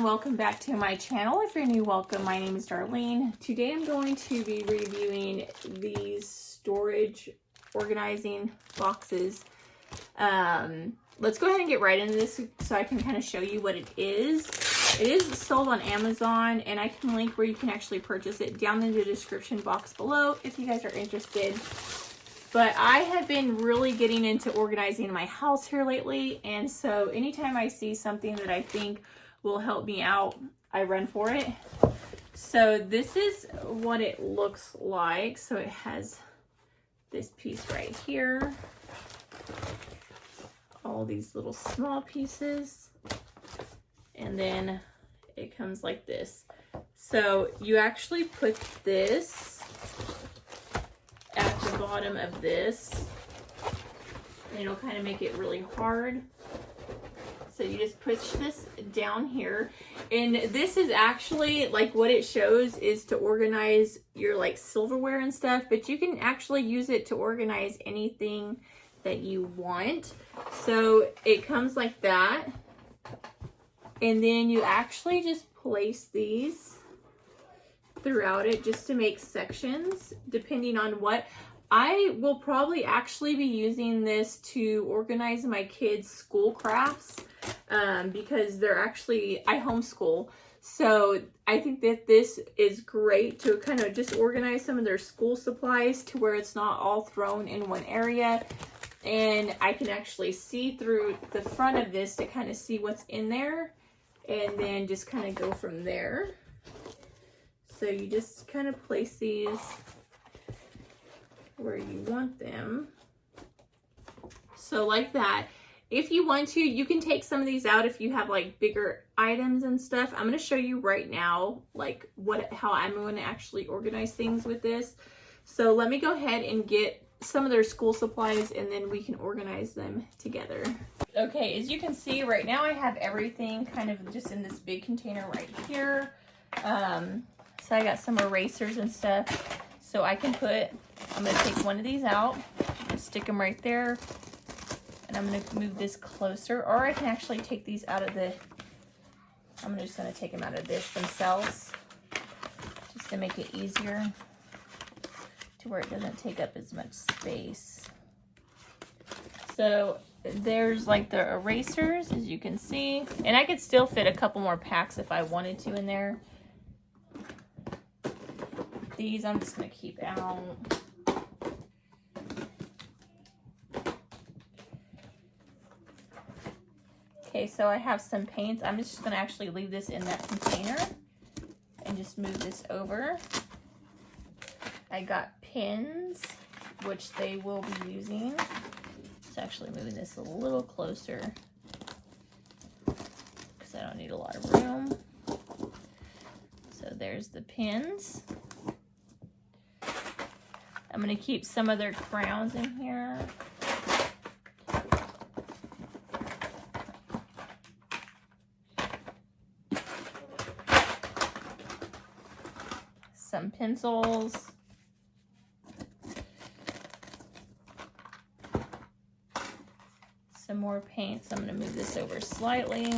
Welcome back to my channel. If you're new, welcome. My name is Darlene. Today I'm going to be reviewing these storage organizing boxes. Let's go ahead and get right into this so I can kind of show you what it is. It is sold on Amazon, and I can link where you can actually purchase it down in the description box below if you guys are interested. But I have been really getting into organizing my house here lately, and so anytime I see something that I think will help me out, I run for it. So this is what it looks like. So it has this piece right here, all these little small pieces, and then it comes like this. So you actually put this at the bottom of this, and it'll kind of make it really hard. So you just push this down here, and this is actually like what it shows is to organize your like silverware and stuff, but you can actually use it to organize anything that you want. So it comes like that, and then you actually just place these throughout it just to make sections depending on what. I will probably actually be using this to organize my kids' school crafts because they're actually, I homeschool. So I think that this is great to kind of just organize some of their school supplies to where it's not all thrown in one area. And I can actually see through the front of this to kind of see what's in there, and then just kind of go from there. So you just kind of place these where you want them. So like that. If you want to, you can take some of these out if you have like bigger items and stuff. I'm going to show you right now like how I'm going to actually organize things with this. So let me go ahead and get some of their school supplies, and then we can organize them together. Okay, as you can see right now I have everything kind of just in this big container right here. So I got some erasers and stuff. So I'm going to take one of these out and stick them right there. And I'm going to move this closer, or I can actually take these out of the, I'm just going to take them out of this themselves, just to make it easier to where it doesn't take up as much space. So there's like the erasers, as you can see, and I could still fit a couple more packs if I wanted to in there. These I'm just going to keep out. Okay, so I have some paints. I'm just going to actually leave this in that container and just move this over. I got pins, which they will be using. Just actually moving this a little closer because I don't need a lot of room. So there's the pins. I'm going to keep some of their crowns in here. Some pencils. Some more paints. I'm going to move this over slightly.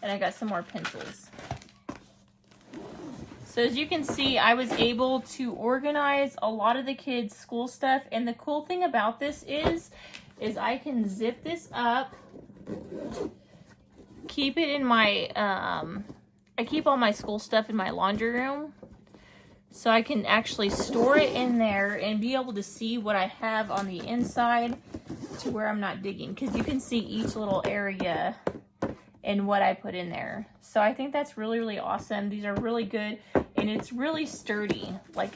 And I got some more pencils. So as you can see, I was able to organize a lot of the kids' school stuff. And the cool thing about this is I can zip this up, keep it in my, I keep all my school stuff in my laundry room. So I can actually store it in there and be able to see what I have on the inside to where I'm not digging. Because you can see each little area and what I put in there. So I think that's really, really awesome. These are really good, and it's really sturdy. Like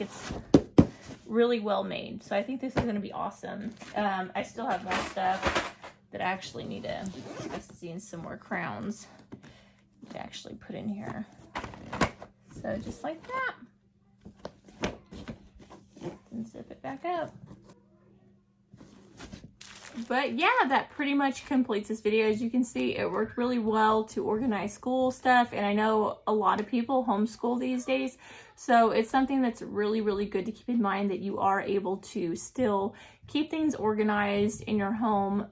really well made. So I think this is going to be awesome. I still have more stuff that I actually need to, I've seen some more crowns to actually put in here. So just like that. And zip it back up. But yeah, that pretty much completes this video. As you can see, it worked really well to organize school stuff. And I know a lot of people homeschool these days. So it's something that's really, really good to keep in mind, that you are able to still keep things organized in your home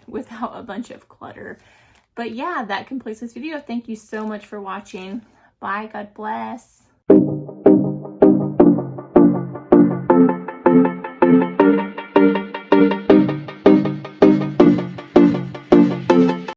without a bunch of clutter. But yeah, that completes this video. Thank you so much for watching. Bye. God bless.